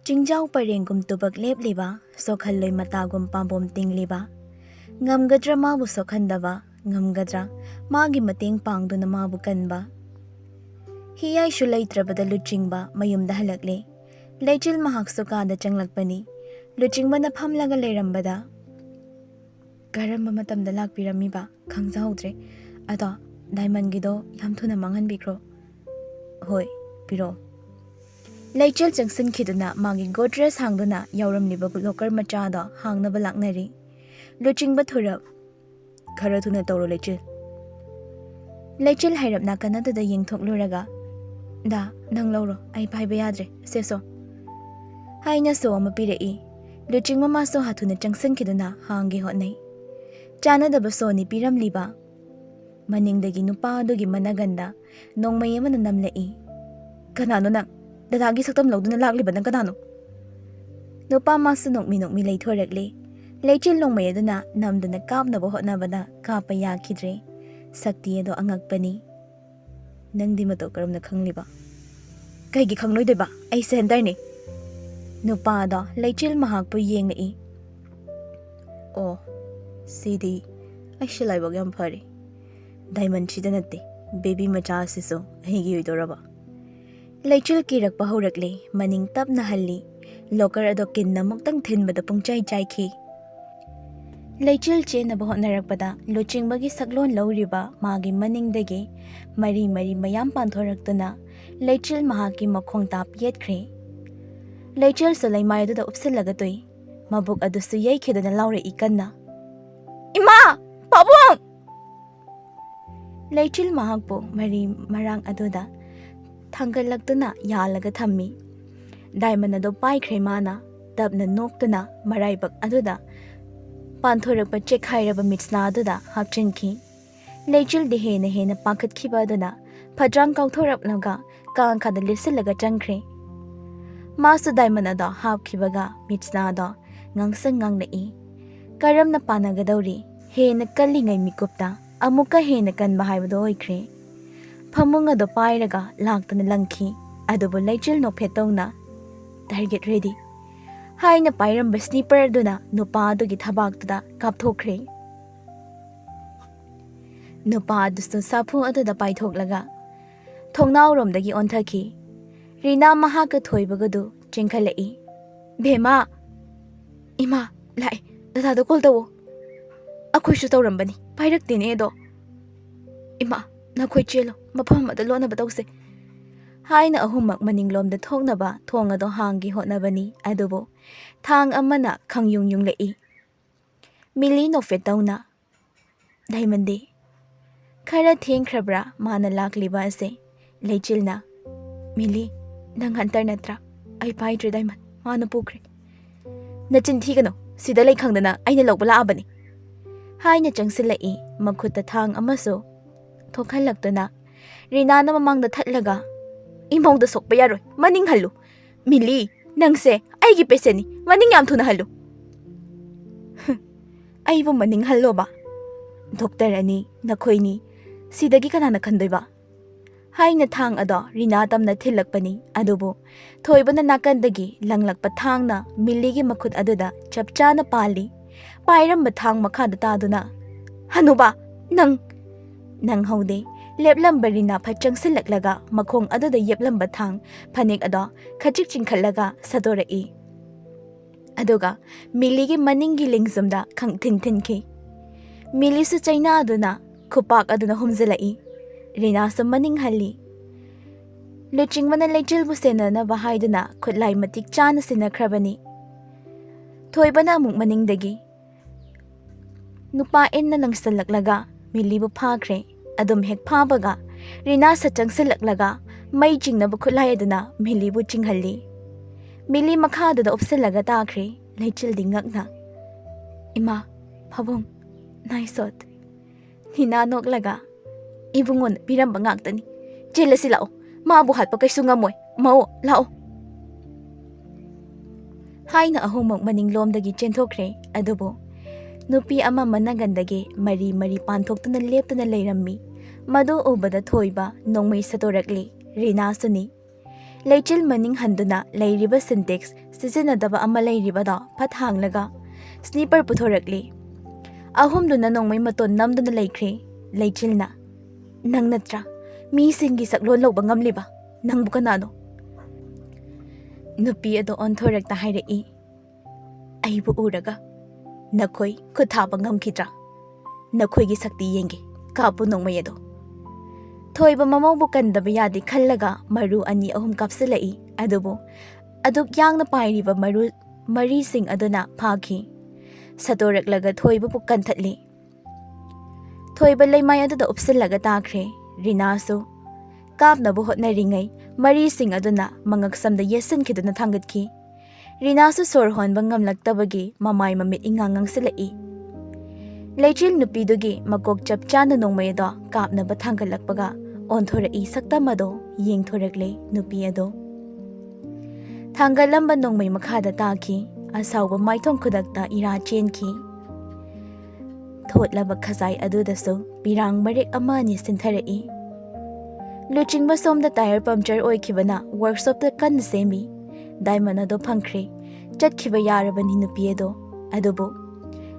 Chingjau parengum tubak lepliba, sokhalloi matagum pambom tingliba. Ngamgadra mabu sokhandaba, ngamgadra, magi mateng pangduna mabu kanba. Hiyai shulaitrabada luchingba, mayumda halakle. Leichil mahak sokada changlakpani. Luchingba na phamlaga leirambada. Karamba matamda lakpiramiba, khangjaudre. Ado, diamond gido yamthuna mangan bikro. Hoi, piro. Leichil jangsin khiduna magi godres hangduna yauramliba locker machada hangnaba laknari. Luchingba thurab. Khara thuna toro leichil. Leichil hairap nakanada da yingthokluraga. Da, nang lauro, ay paiba yadre, seso. Haina so amapirei. Luchingba maso hathuna jangsin khiduna hangi hotnai. Chana da baso ni piramliba. Maningdagi nupa adugi managanda nongmay man namlai. Kanano nang? Dadagi saktam lauduna lakliba ng kanano. Nupa maso nokmi lay thorakli. Leichil nongmay aduna namduna kap na bohot na bada kapaya kidre. Sakti ado angagpani. Nang di mato karam na khangliba. Kay gikangloy diba? Ay sender ni. Nupa ado leichil mahagpo yeng na i. Oh, CD. Ay silay wag yung pari. Diamond chida nati. Baby macha siso. Higi yoidoraba. Leichil kirakpa horakli, maning tap na hali, locker ado kinna muktang thinbada pungchay ki. Leichil che na bahot narakpada, luching bagi saglon lauriba, magi maningdagi, mari mayam panthoraktuna, Leichil mahaki makhong tap yet kre. Leichil salay mayo da upsilagatoy, mabuk ado suyay kido na laure ikan na. Ima! Pabong! Leichil mahagpo, marang adoda, Tanggalagtuna yalaga thammi. Diamond ado paikre mana, tabna noktuna maraibak aduda. Panthorakpa chekhairaba mitsna aduda hapchinki. Leichil di hena pakatkiba aduna, padrang kauthorapnaga kaankada lipsilaga changkre. Masu diamond ado hapkibaga mitsna ado ngangsang nganglai. Karam na panagadauri, hena kalingay mikupta, amuka hena kan bahaibado oikre. Pamung ado pairaga laktana langki, adobo leichil no petongna. Target ready. Hai na pairamba sniper duna nupa adogi thabaktuda kapthokre. Nupa adusto sapu adoda paithoklaga. Thongnaw romdagi onthaki. Rina mahaka thoibagadu chingkhalai. Bhema! Ima, lai, dadado call tawo. Akoy shu tawrambani, pairaktine edo. Ima, nakoy chelo. Mapam adalo na batawse. Hai na ahumak maninglom da thongnaba thongado hangi hotnabani adobo thang amana khangyung lai. Mili no fetawna. Diamond khara thengkrabra mana lakliba ase leichilna. Mili nang hantar natra ay paidre diamond mana pukre. Nachin thigano sida lay khangdana aina lawbala abani. Hai na changsilai makhutta thang amaso thokhallaktuna Rina na mamang nathatlaga. Imaw da sokpa yaroy, maning halo. Mili, nangse, ay gipese ni, maning yam na halo. Ay bo maning halo ba? Doktor ani, nakoy ni, sidagi ka na nakandoy ba? Hay na thang ado, Rina tam na tilakpani, adobo. Thoy ba na nakandagi, langlak pa thang na, miligi makut adoda, chapcha na pali. Pairam ba thang makadata na? Hano ba? Nang haude. Leplam barina pachang silaklaga makhong adoda yeplam bathang phanik ado khachik chingkhallaga sadorai. Adoga miligi maningi lingzumda khang thin ki. Mili su chaina aduna khupak aduna humzalai. Rina sa maning hali. Luching mana leichil bu sena na bahaiduna khutlai matik chana sinakrabani. Thoiba na amuk maningdagi. Nupain na lang salaklaga mili bu phakre. Adum hek pabaga, Rina sa changsilaklaga, may jing na bukulay aduna, mili bu chinghalli. Mili makhado da upsilaga takre, leichil dingak na. Ima, pabong, naisot. Hinanok laga, ibungon piramba ngaktani. Jela silao, maabuhat pa kay sungamoy, mao, lao. Hay na ahumong maninglom dagi chentokre, adobo. Nupi ama managandagi mari panthokna leptuna leirammi. Madu ubada thoiba nongmay satorakli, Rina suni. Leichil maning handuna leiriba syntax sizinadaba ama leiribado phat hanglaga sniper puthorakli. Ahumduna nongmay maton namduna laikre leichilna. Nang natra mi singi saklon lawba ngamliba nang bukanano. Nupi ado onthorakta hairei. Aibu uraga nakoi kuthaba ngamkidra. Nakoi gi sakti yenge kapu nongmay ado. Thoiba mamawbu kandaba yadi khallaga maru ani ahum kapsilai adubu aduk yangna pairiba maru mari sing aduna phaki. Satoraklaga thoiba pu kanthatli. Thoiba leimai aduda upsillaga takre rinasu kapnabu hotnaringai mari sing aduna mangaksamda yesinkhiduna thangatki. Rinasu sor honba ngamlaktabagi mamai mamit ingangang silai. Leichil nupidugi makok chapchana nongmayado kapnaba thangalakpaga onthorei saktamado yengthorakle nupi ado. Thangalamba nongmay makhada taki asawba maithong khudakta ira chenki. Thotlaba khazai adudasu pirang marik ama ni sintharei. Luchingba somda tire puncture oikhibana workshop ta kan semi. Diamond ado phangkhre chatkhiba yarabani nupi ado adubu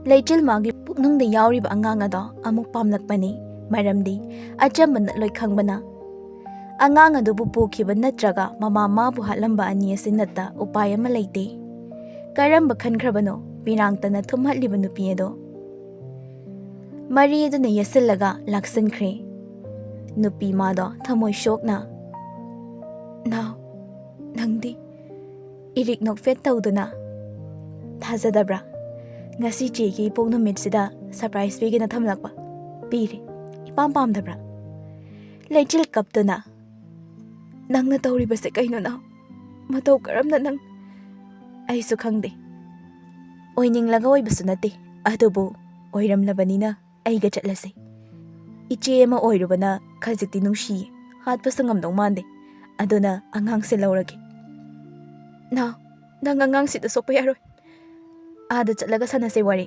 leichil magi puknungda yauriba angang ado amuk pamlakpani maramdi achambana loi khangbana angang adubu pukhiba natraga mama mabu hatlamba ani asinatta upay ama leite karamba khankrabano pirangtana thumhatliba nupi ado mari aduna yasillaga laksankhre nupi mado thamoi shokna now nangdi irik nokfet tawduna thazadabra ngasi chegi ipong numitsida surprise bigina thamlakpa pire ipam pamdabra leichil kaptuna nangna tawribase kaino na mataw karamna nang aisu khangde oininglaga oibasu nate adubu oiramlabanina aiga chatlase iche ema oirubana khajikti nungshi hatpasa ngamdong mande aduna angangse lawrage na nang angang sida sokpa yaroi ada chatlaga sanase wari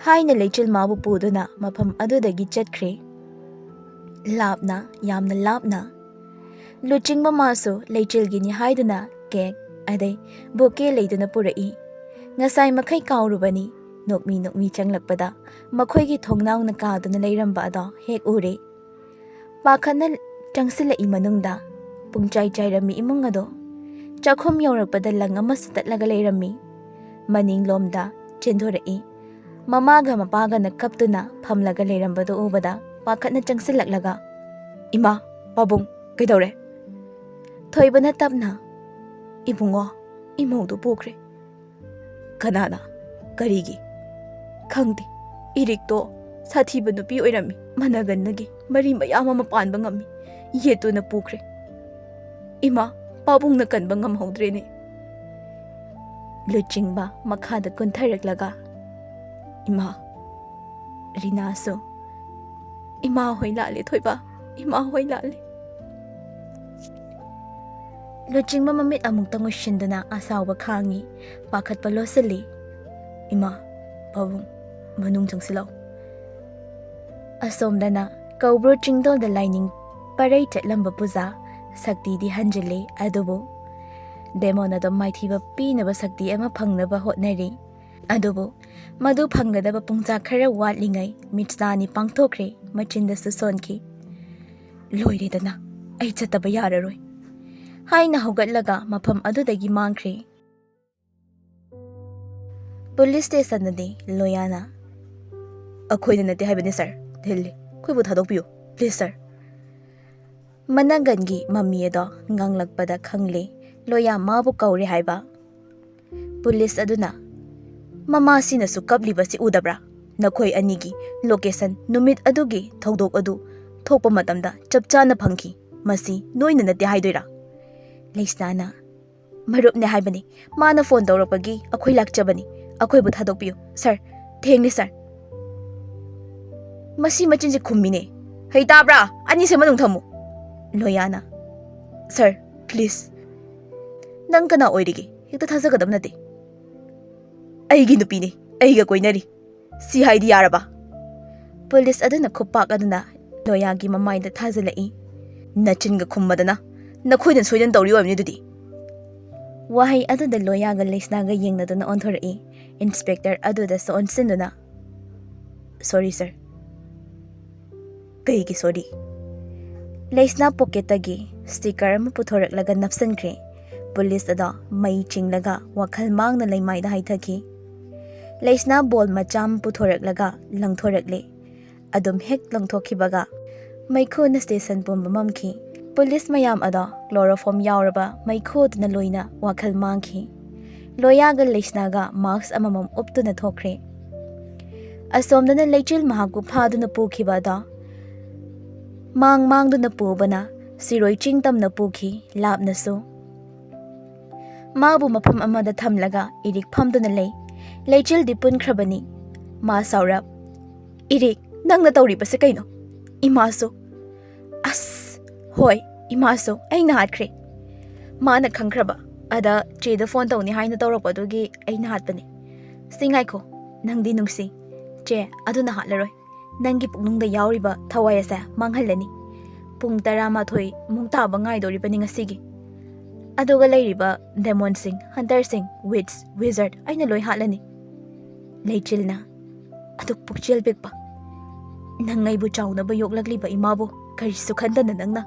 haina leichil mabu puduna mafam adudagi chatkre lapna yamna lapna luchingba masu leichil gini haiduna kek adai boke leiduna purai ngasai makhai kaurubani nokmi changlakpada makhoi gi thongnaw na kaduna leiramba ado hek ure pakhanna changsila imanungda pungchai chairami imung ado chakhum yaurakpada lang amasu tatlaga leirami maning lomda chendhorai mamaga mapaga na kaptuna phamlaga leirambado ubada pakhatna changsilaklaga ima pabung kaidore thoibana tapna ibungo imaudu pokre kanana karigi khangdi irikto sathiba nupi oirami managanagi mari mayam ama panba ngami yetuna pokre ima pabung na kanba ngamhodrene luchingba makhada kunthairaklaga ima rinaso ima hoi lale thoiba ima hoi lale luchingba mamit amuk tangu shinduna asawba khangi pakhat palosali ima pabung manung changsilaw asomdana kaubro chingdol da lining parai chatlamba puja sakti di hanjale adubu demona do maithiba pinaba sakti ama phangnaba hotnari adubu madu phanggadaba pungcha khara watlingai mitstani pangthokre machinda susonki loiredana ai chataba yararoi haina hogatlaga mafam adudagi mangkhre police station nadi loinana akhoina nate haibani sir thilli khoibu thadokpiyo please sir managangi mami ado nganglakpada khangle loya mabu kaure haiba police aduna mama sina su kabliba si udabra nakhoi anigi location numit adugi thodok adu thokpa matamda chapchana phangki masi noina nate haidoira leisnana marupne haibani mana phone tawrapagi akhoi lakchabani akhoi bu thadokpiyo sir thengni sir masi machinji khumine hei tabra ani se manung thamu loyana sir please nang kana oirigi hekta thajagadam nate aigi nupine aiga koinari si haidi yaraba police aduna khupak aduna loyagi mamaida thajalai nachinga khummadana Nakhoi soidan tawri wamni dudi. Wahai aduda loyaga leisnaga yengnaduna onthoraki. Inspector aduda sa onsinduna. Sorry sir. Kaigi sorry. Leisna pocketagi sticker ama puthoraklaga napsankre. Police ada mai chinglaga wakhal mangna leimaida haithaki. Leisna bol macham puthoraklaga langthorakle. Adum hek langthokhibaga maikhuna station pumba mamki. Police mayam ada chloroform yaoraba maikhudna loina wakhal mangki. Loyaga leisnaga marks amamam uptuna thokre. Asomdana leichil mahaku phaduna pukhibada mangduna pubana siroi chingtamna pukhi lapnasu. Mabu mapam amada thamlaga irik phamduna lei. Leichil di punkrabani. Ma saurap. Irik nangna tawribase kaino? Imaso. As hoi imaso aina hatkre. Mana khangkraba ada cheda phone tawni haina tawrapadugi aina hatpani. Singaiko nangdi nungsi. Che aduna hatlaroi. Nangi puknungda yauriba thawai asa manghalani. Pung 12 mungtaba ngaidoribani ngasigi. Aduga leiriba demon sing, hunter sing, witch, wizard aina loi hatlani. Leichilna aduk pukchil bigpa. Nangai bu chawna ba yoklakliba imabu karisu khandana nangna.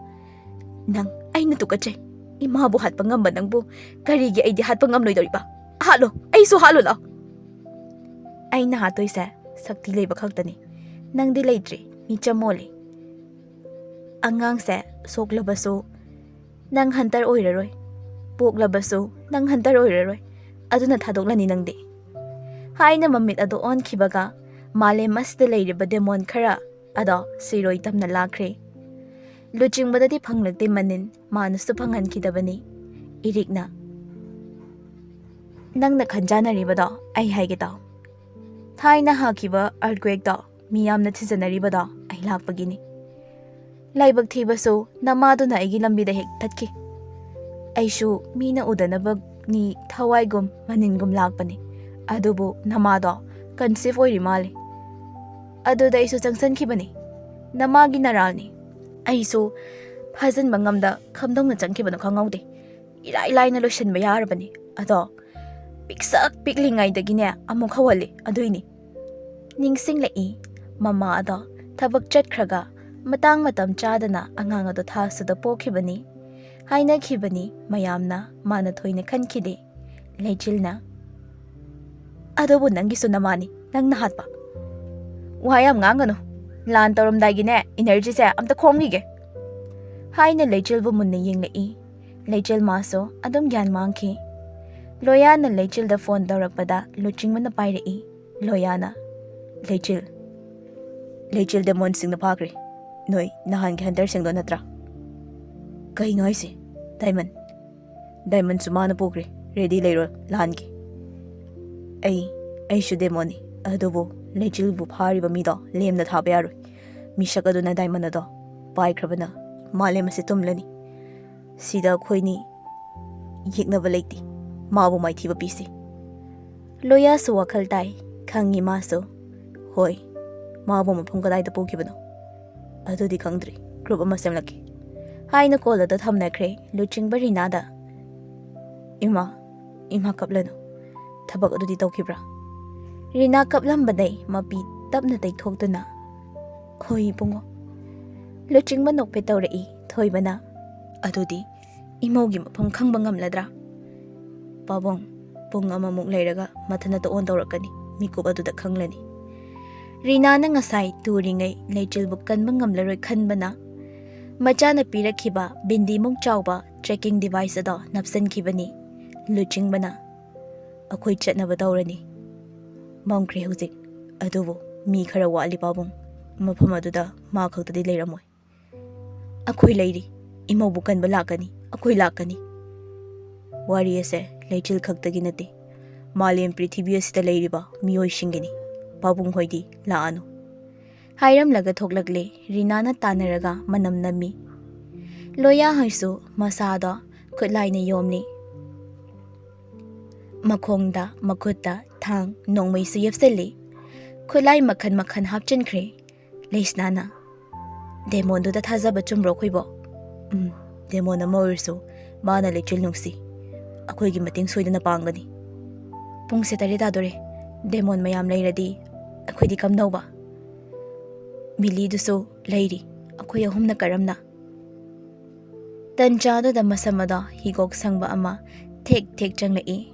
Nang aina tukachay. Imabu hatpa ngamba nangbu karigi aidi hatpa ngamloidoriba. Halo, aisu halo la. Aina hatoi sa sakti leiba khaktani. Nangdi leitri mi chamoli. Angang sa soklabasu nang hunter oiraroi. Poklabasu nang hunter oiraroi. Aduna thadoklani nangdi. Haina mamit ado on kibaga male masda leiriba demon khara ado siroi tamna lakre. Luchingmadadi phanglakte manin manusu phanghan kidabani. Irikna nangna khanjana ribada ai haige taw. Thaina hakiba earthquake da miyamna thijanaribada ai lakpagini. Laibak thibasu namaduna aigi lambida hek thatki. Aishu mina udanabag ni thawaigum maningum lakpani. Adubu namado conceive oirimali. Aduda isu changsankibani. Namagi naralni. Aisu phajan bangamda khamdongna changkibano khangaude. Irai laina loishanba yarabani. Ado piksak piklingaidagine amuk hawali aduini. Ningsinglai mama ado thabak chatkhraga matang matam chadana angang ado thasuda pokhibani. Haina khibani mayamna mana thoina khankhide. Leichilna adobu nangisu namani nangna hatpa. Wayam ngangano. Lan tawramdaigine energy se amta khomgige. Haina leichilbu munna yenglai. Leichil maso adum gyan mangki. Loyana leichil da phone tawrakpada luchingmana pairai. Loyana Leichil demon sing na phakri. Noi nahan ki hunter sing do natra. Kai noi si Diamond sumana pukri. Ready leiro lan ki. Ai shu demoni. Adobo Leichil bu phariba mido lemna thaba yaroi. Mishakaduna Diamond ado paikrabana malem ase tumlani. Sida khoini yeknaba leiti. Mabu mai thiba pisi. Loya su wakhal tai khangi maso. Hoi mabu mafum kadai da pokibano. Adudi khangdri group ama semlaki. Haina kola da thamnakre luching barinada. Ima kaplano. Thabak adudi tawkibra. Rina kaplambadai mapi tapna taithokduna. Hoi bungo. Luching manok pe tawrai thoibana. Adudi imogi mafum khangba ngamladra. Pabong pung amamuk leiraga mathana to on tawrakani. Mikup aduda khanglani. Rina na ngasai turingai leichil bu kanba ngamlaroi khanbana. Machana pirakhiba bindi mung chawba tracking device ado napsankibani. Luchingbana akhoi chatnaba tawrani. Mamkre hujik adubu mi khara wali pabung mafam aduda ma khaktadi leiramoi. Akhoi leiri imo bu kanba lakani akhoi lakani. Wari ase leichil khaktagi nati. Malem prithibhi asida leiriba miyoi shingini. Pabung hoidi laanu. Hairam laga thoklakle Rinana tanaraga manam nami. Loya haisu masada khutlaina yomni. Makhongda makhutta thang nongmai su yepseli. Khulai makhan hapchankre. Leisnana. Demondu da thazaba chumro khoibo. Demon ama oirsu mana lechil nungsi akhoi gi mating soidana pangani. Pung se tari tadore demon mayam leiradi akhoi di kam nauba. Mili dusu leiri akhoi ahumna karamna. Tanjada da masamada higok sangba ama thek thek changlai.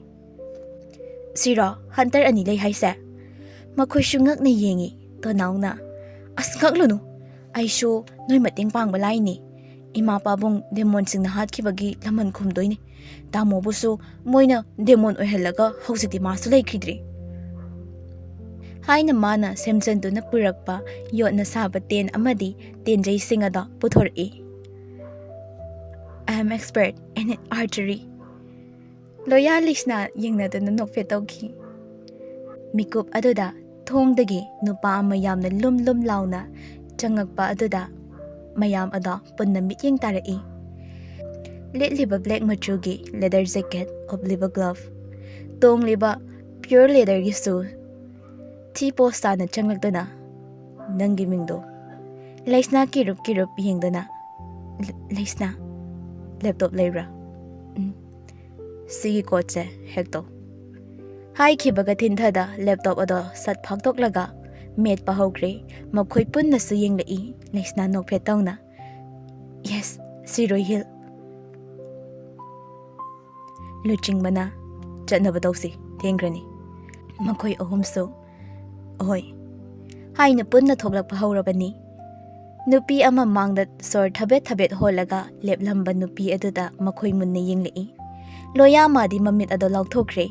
Sira hunter ani lei haise. Makhoi shungak na yengi to nauna. As ngaklunu. Aisho noi mating pangba laini. Ima pabong demon sing na hat kibagi laman khumdoini. Tamo busu moina demon oihelaga hausiti masu leikhidri. Haina mana semjandu na purakpa yot na saba ten amadi tenjai singada puthori. I am expert in archery. Loyalis na yingna na nokfetokhi. Mikup aduda thongdagi nupa mayam na lum launa changakpa aduda mayam ada punna mityeng tarai. Litliba black machugi leather jacket obliba glove. Tong liba pure leather gisu. Ti posta na changlagdana. Nangi mingdo. Laisna kirup yingdana. Laisna. Laptop lebra. Sigi kotse hekto. Hai kibaga tinthada laptop ado sat phaktok laga met pahogre makhoi punna su yenglai laisna nokphetongna. Yes, Siroi Hill. Luching mana chatnaba tausi thengrani. Makhoi ahumsu. Ohoi. Hai na punna thoklak pahorabani. Nupi ama mangda sor thabet holaga leplamba nupi aduda makhoi munna yenglai. Loya madi mamit ado laukthokre.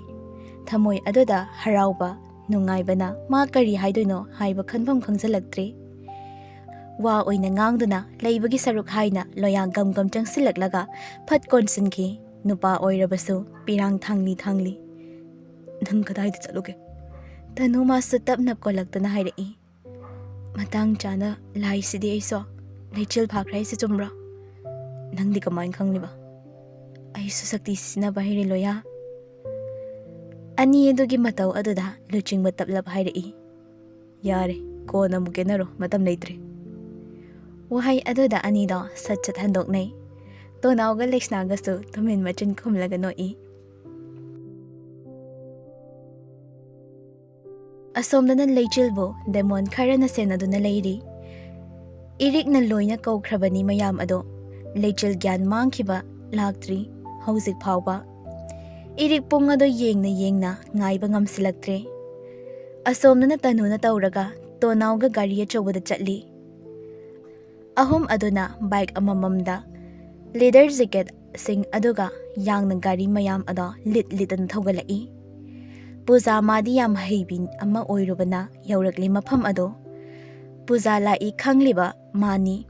Thamoi aduda harauba nungaibana ma kari haidoino haiba khanpham khangjalaktre. Wa oina ngangduna leibagi saruk haina loya gam changsilaklaga phat konsinki nupa oirabasu pirang thangli. Nang kadai di chaluge. Tanu masu tapna kolaktana hairai. Matang chana lai sidi aiso leichil phakrai se chumra. Nang di kamain khangliba. Aisu sakti sina bahiri loya. Ani edugi matau aduda luching bataplap hairai. Yare kona mugenaro matam leitre. Wahai aduda ani do satchat handoknai. Tonauga leksnagasu tumin machin khumlaga noi. Asomdana leichilbo demon kharana senaduna leiri. Irik na loina kaukrabani mayam ado. Leichil gyan mangkiba laktri hauzik phawba. Irik pung ado yengna ngaiba ngamsilaktre. Asomdana tanuna tauraga tonauga gari achobada chatli. Ahum aduna bike amamamda leather jacket sing aduga yangna gari mayam ada litan thogalai. Puja madi yam haibin ama oirubana yaurakli mafam ado. Puja lai khangliba mani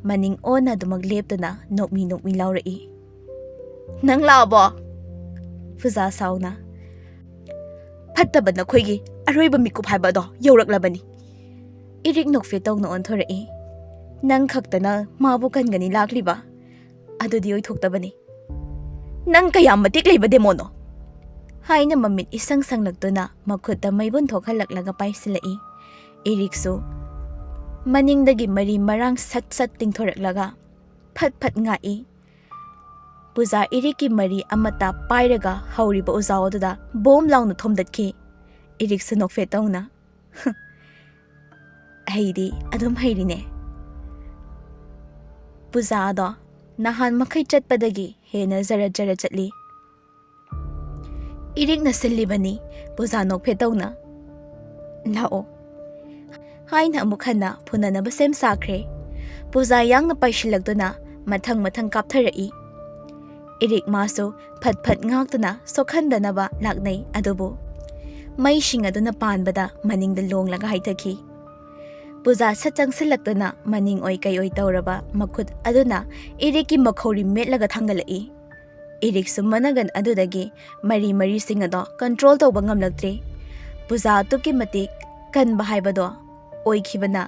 maning ona dumag leptuna nokmi laurai. Nang labo. Puja sauna. Phattabad na khoigi aroiba mikup haiba do yauraklabani. Irik nokfetong no onthorai. Nang khaktana mabu kangani lakliba. Adudi oithoktabani. Nang kayam matik leiba demono. Haina mamit isang sanglagtuna makhutta maybun thokhalaklaga paisilai. Iriksu maningdagi mari marang sat tingthoraklaga phat ngai. Puja iriki mari amatta pairaga hauriba uzao aduda bom launu thomdatki. Iriksu nokfetongna. Haidi adum hairine. Puja ado nahan makai chatpadagi hena jara chatli. Irik na silibani puja nokfetongna. Lao. Haina mukhanna punanaba sem sakre. Puja yang na paishilagduna mathang kaptharai. Irik maso phat ngaktuna sokhandanaba laknai adubu. Mai shing aduna panbada maningda longlaga haithaki. Puja satang silagduna maning oi kai oi tauraba makhut aduna iriki makhori metlaga thangalai. Irik sumanagan adudagi mari singado control tawba ngamlaktre. Puja tuki matik kan bahaibado oikhibana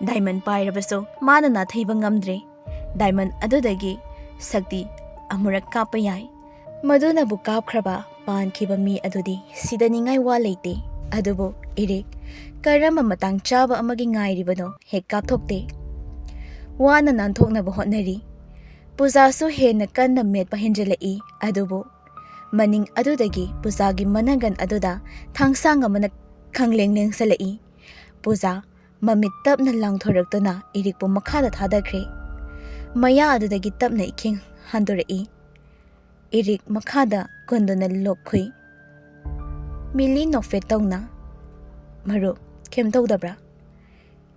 diamond pairabaso mana na thaiba ngamdre. Diamond adudagi sakti amurak kapa yai. Maduna bu kapkraba pankhiba mi adudi sidaningai wa leite. Adubu irik karama matang chaba amagi ngairibano hek kapthokte. Wana nanthoknaba hotnari. ꯄꯨꯖꯥꯁꯨ ꯍꯦꯟꯅ ꯀꯟꯅ ꯃꯦꯠꯄ ꯍꯦꯟꯖꯜꯂꯛꯏ ꯑꯗꯨꯕꯨ ꯃꯅꯤꯡ ꯑꯗꯨꯗꯒꯤ ꯄꯨꯖꯥꯒꯤ ꯃꯅꯒꯟ ꯑꯗꯨꯗ ꯊꯥꯡꯁꯥꯡ ꯑꯃꯅ ꯈꯪꯂꯦꯡ ꯂꯦꯡꯁꯜꯂꯛꯏ꯫ ꯄꯨꯖꯥ ꯃꯃꯤꯠ ꯇꯞꯅ ꯂꯥꯡꯊꯣꯔꯛꯇꯨꯅ ꯏꯔꯤꯛꯄꯨ ꯃꯈꯥꯗ ꯊꯥꯗꯈ꯭ꯔꯦ꯫ ꯃꯌꯥ ꯑꯗꯨꯗꯒꯤ ꯇꯞꯅ ꯏꯈꯤꯡ ꯍꯟꯗꯣꯔꯛꯏ꯫ ꯏꯔꯤꯛ ꯃꯈꯥꯗ ꯀꯨꯟꯗꯨꯅ ꯂꯣꯛꯈꯨꯏ꯫ ꯃꯤꯂꯤ ꯅꯣꯛꯐꯦꯠ ꯇꯧꯅ, "ꯃꯔꯨꯞ, ꯀꯩꯝ ꯇꯧꯗꯕ꯭ꯔꯥ?"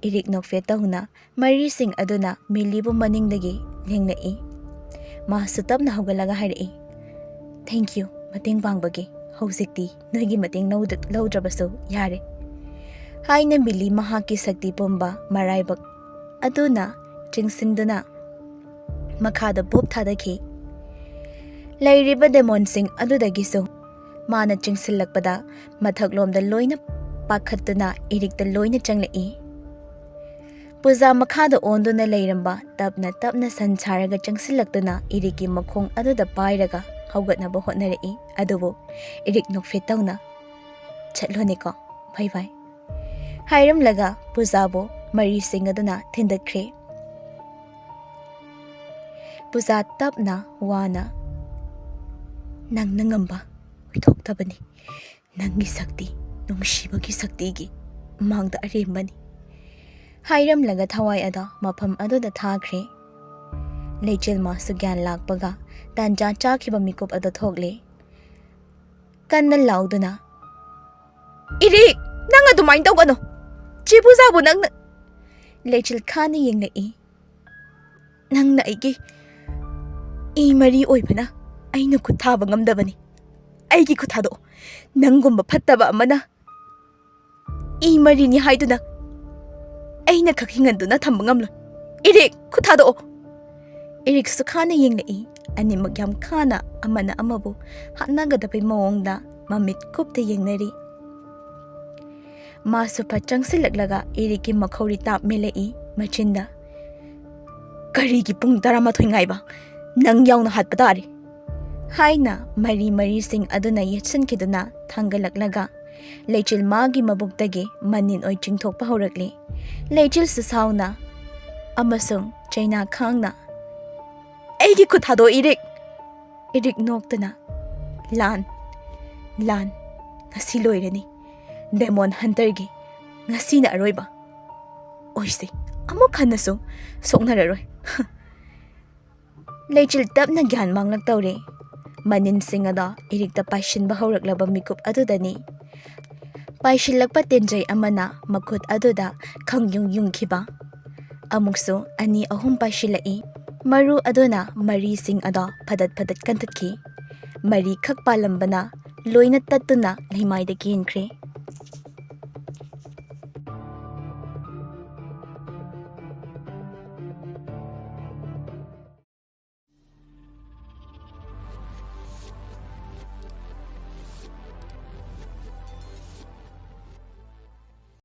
ꯏꯔꯤꯛ ꯅꯣꯛꯐꯦꯠ ꯇꯧꯅ ꯃꯔꯤꯁꯤꯡ ꯑꯗꯨꯅ ꯃꯤꯂꯤꯕꯨ ꯃꯅꯤꯡꯗꯒꯤ ꯂꯦꯡꯂꯛꯏ꯫ ꯃꯥꯁꯨ ꯇꯞꯅ ꯍꯧꯒꯠꯂꯒ ꯍꯥꯏꯔꯛꯏ, "ꯊꯦꯡꯛ ꯌꯨ ꯃꯇꯦꯡ ꯄꯥꯡꯕꯒꯤ, ꯍꯧꯖꯤꯛꯇꯤ ꯅꯣꯏꯒꯤ ꯃꯇꯦꯡ ꯂꯧꯗ꯭ꯔꯕꯁꯨ ꯌꯥꯔꯦ" ꯍꯥꯏꯅ ꯃꯤꯂꯤ ꯃꯍꯥꯛꯀꯤ ꯁꯛꯇꯤ ꯄꯨꯝꯕ ꯃꯔꯥꯏꯕꯛ ꯑꯗꯨꯅ ꯆꯤꯡꯁꯤꯟꯗꯨꯅ ꯃꯈꯥꯗ ꯕꯣꯞ ꯊꯥꯗꯈꯤ꯫ ꯂꯩꯔꯤꯕ ꯗꯦꯃꯣꯟꯁꯤꯡ ꯑꯗꯨꯗꯒꯤꯁꯨ ꯃꯥꯅ ꯆꯤꯡꯁꯤꯜꯂꯛꯄꯗ ꯃꯊꯛꯂꯣꯝꯗ ꯂꯣꯏꯅ ꯄꯥꯈꯠꯇꯨꯅ ꯏꯔꯤꯛꯇ ꯂꯣꯏꯅ ꯆꯪꯂꯛꯏ꯫ ꯄꯨꯖꯥ ꯃꯈꯥꯗ ꯑꯣꯟꯗꯨꯅ ꯂꯩꯔꯝꯕ ꯇꯞꯅ ꯇꯞꯅ ꯁꯟ ꯁꯥꯔꯒ ꯆꯪꯁꯤꯜꯂꯛꯇꯨꯅ ꯏꯔꯤꯛꯀꯤ ꯃꯈꯣꯡ ꯑꯗꯨꯗ ꯄꯥꯏꯔꯒ ꯍꯧꯒꯠꯅꯕ ꯍꯣꯠꯅꯔꯛꯏ꯫ ꯑꯗꯨꯕꯨ ꯏꯔꯤꯛ ꯅꯣꯛꯐꯦꯠ ꯇꯧꯅ, "ꯆꯠꯂꯣꯅꯦꯀꯣ, ꯕꯥꯏ ꯕꯥꯏ" ꯍꯥꯏꯔꯝꯂꯒ ꯄꯨꯖꯥꯕꯨ ꯃꯔꯤꯁꯤꯡ ꯑꯗꯨꯅ ꯊꯤꯟꯗꯠꯈ꯭ꯔꯦ꯫ ꯄꯨꯖꯥ ꯇꯞꯅ ꯋꯥꯅ, "ꯅꯪꯅ ꯉꯝꯕ ꯑꯣꯏꯊꯣꯛꯇꯕꯅꯤ. ꯅꯪꯒꯤ ꯁꯛꯇꯤ ꯅꯨꯡꯁꯤꯕꯒꯤ ꯁꯛꯇꯤꯒꯤ ꯃꯥꯡꯗ ꯑꯔꯦꯝꯕꯅꯤ" ꯍꯥꯏꯔꯝꯂꯒ ꯊꯋꯥꯏ ꯑꯗꯣ ꯃꯐꯝ ꯑꯗꯨꯗ ꯊꯥꯈ꯭ꯔꯦ꯫ ꯂꯩꯆꯤꯜ ꯃꯥꯁꯨ ꯒ꯭ꯌꯥꯟ ꯂꯥꯛꯄꯒ ꯇꯟꯖꯥ ꯆꯥꯈꯤꯕ ꯃꯤꯀꯨꯞ ꯑꯗꯨ ꯊꯣꯛꯂꯦ꯫ ꯀꯟꯅ ꯂꯥꯎꯗꯨꯅ, "ꯏꯔꯤꯛ, ꯅꯪ ꯑꯗꯨꯃꯥꯏꯅ ꯇꯧꯒꯅꯨ! ꯆꯦ ꯄꯨꯖꯥꯕꯨ ꯅꯪꯅ..." ꯂꯩꯆꯤꯜ ꯈꯥꯅ ꯌꯦꯡꯂꯛꯏ꯫ "ꯅꯪꯅ ꯑꯩꯒꯤ ꯏ ꯃꯔꯤ ꯑꯣꯏꯕꯅ ꯑꯩꯅ ꯈꯨꯠ ꯊꯥꯕ ꯉꯝꯗꯕꯅꯤ." "ꯑꯩꯒꯤ ꯈꯨꯠ ꯊꯥꯗꯣꯛꯑꯣ! ꯅꯪꯒꯨꯝꯕ ꯐꯠꯇꯕ ꯑꯃꯅ ꯏ ꯃꯔꯤꯅꯤ ꯍꯥꯏꯗꯨꯅ ꯑꯩꯅ ꯈꯛ ꯍꯤꯡꯍꯟꯗꯨꯅ ꯊꯝꯕ ꯉꯝꯂꯣꯏ꯫ ꯏꯔꯤꯛ, ꯈꯨꯠ ꯊꯥꯗꯣꯛꯑꯣ!" ꯏꯔꯤꯛꯁꯨ ꯈꯥꯅ ꯌꯦꯡꯂꯛꯏ꯫ ꯑꯅꯤꯃꯛ ꯌꯥꯝ ꯈꯥꯅ ꯑꯃꯅ ꯑꯃꯕꯨ ꯍꯥꯠꯅꯒꯗꯕꯩ ꯃꯑꯣꯡꯗ ꯃꯃꯤꯠ ꯀꯨꯞꯇ ꯌꯦꯡꯅꯔꯤ꯫ ꯃꯥꯁꯨ ꯐꯠ ꯆꯪꯁꯤꯜꯂꯛꯂꯒ ꯏꯔꯤꯛꯀꯤ ꯃꯈꯧꯔꯤ ꯇꯥꯞ ꯃꯦꯜꯂꯛꯏ ꯃꯆꯤꯟꯗ꯫ "ꯀꯔꯤꯒꯤ ꯄꯨꯡ 11 ꯉꯥꯏꯕ? ꯅꯪ ꯌꯥꯎꯅ ꯍꯥꯠꯄ ꯇꯥꯔꯦ" ꯍꯥꯏꯅ ꯃꯔꯤꯁꯤꯡ ꯑꯗꯨꯅ ꯌꯦꯠꯁꯤꯟꯈꯤꯗꯨꯅ ꯊꯥꯡꯒꯠꯂꯛꯂꯒ ꯂꯩꯆꯤꯜ ꯃꯥꯒꯤ ꯃꯕꯨꯛꯇꯒꯤ ꯃꯅꯤꯟ ꯑꯣꯏ ꯆꯤꯡꯊꯣꯛꯄ ꯍꯧꯔꯛꯂꯤ꯫ ꯂꯩꯆꯤꯜꯁꯨ ꯁꯥꯎꯅ ꯑꯃꯁꯨꯡ ꯆꯩꯅꯥ ꯈꯥꯡꯅ, "ꯑꯩꯒꯤ ꯈꯨꯠ ꯊꯥꯗꯣꯛꯑꯣ ꯏꯔꯤꯛ!" ꯏꯔꯤꯛ ꯅꯣꯛꯇꯨꯅ, "ꯂꯥꯟ, ꯉꯁꯤ ꯂꯣꯏꯔꯅꯤ. ꯗꯦꯃꯣꯟ ꯍꯟꯇꯔꯒꯤ ꯉꯁꯤꯅ ꯑꯔꯣꯏꯕ ꯑꯣꯏꯁꯦ. ꯑꯃꯨꯛ ꯍꯟꯅꯁꯨ ꯁꯣꯛꯅꯔꯔꯣꯏ." ꯂꯩꯆꯤꯜ ꯇꯞꯅ ꯒ꯭ꯌꯥꯟ ꯃꯥꯡꯂꯛꯇꯧꯔꯦ꯫ ꯃꯅꯤꯟꯁꯤꯡ ꯑꯗꯣ ꯏꯔꯤꯛꯇ ꯄꯥꯏꯁꯤꯟꯕ ꯍꯧꯔꯛꯂꯕ ꯃꯤꯀꯨꯞ ꯑꯗꯨꯗꯅꯤ ꯄꯥꯏꯁꯤꯜꯂꯛꯄ ꯇꯦꯟꯖꯩ ꯑꯃꯅ ꯃꯈꯨꯠ ꯑꯗꯨꯗ ꯈꯪꯌꯨꯡ ꯌꯨꯡꯈꯤꯕ꯫ ꯑꯃꯨꯛꯁꯨ ꯑꯅꯤ ꯑꯍꯨꯝ ꯄꯥꯏꯁꯤꯜꯂꯛꯏ꯫ ꯃꯔꯨ ꯑꯗꯨꯅ ꯃꯔꯤꯁꯤꯡ ꯑꯗꯣ ꯐꯗꯠ ꯐꯗꯠ ꯀꯟꯊꯠꯈꯤ꯫ ꯃꯔꯤꯈꯛ ꯄꯥꯜꯂꯝꯕꯅ ꯂꯣꯏꯅ ꯇꯠꯇꯨꯅ ꯂꯩꯃꯥꯏꯗ ꯀꯦꯟꯈ꯭ꯔꯦ꯫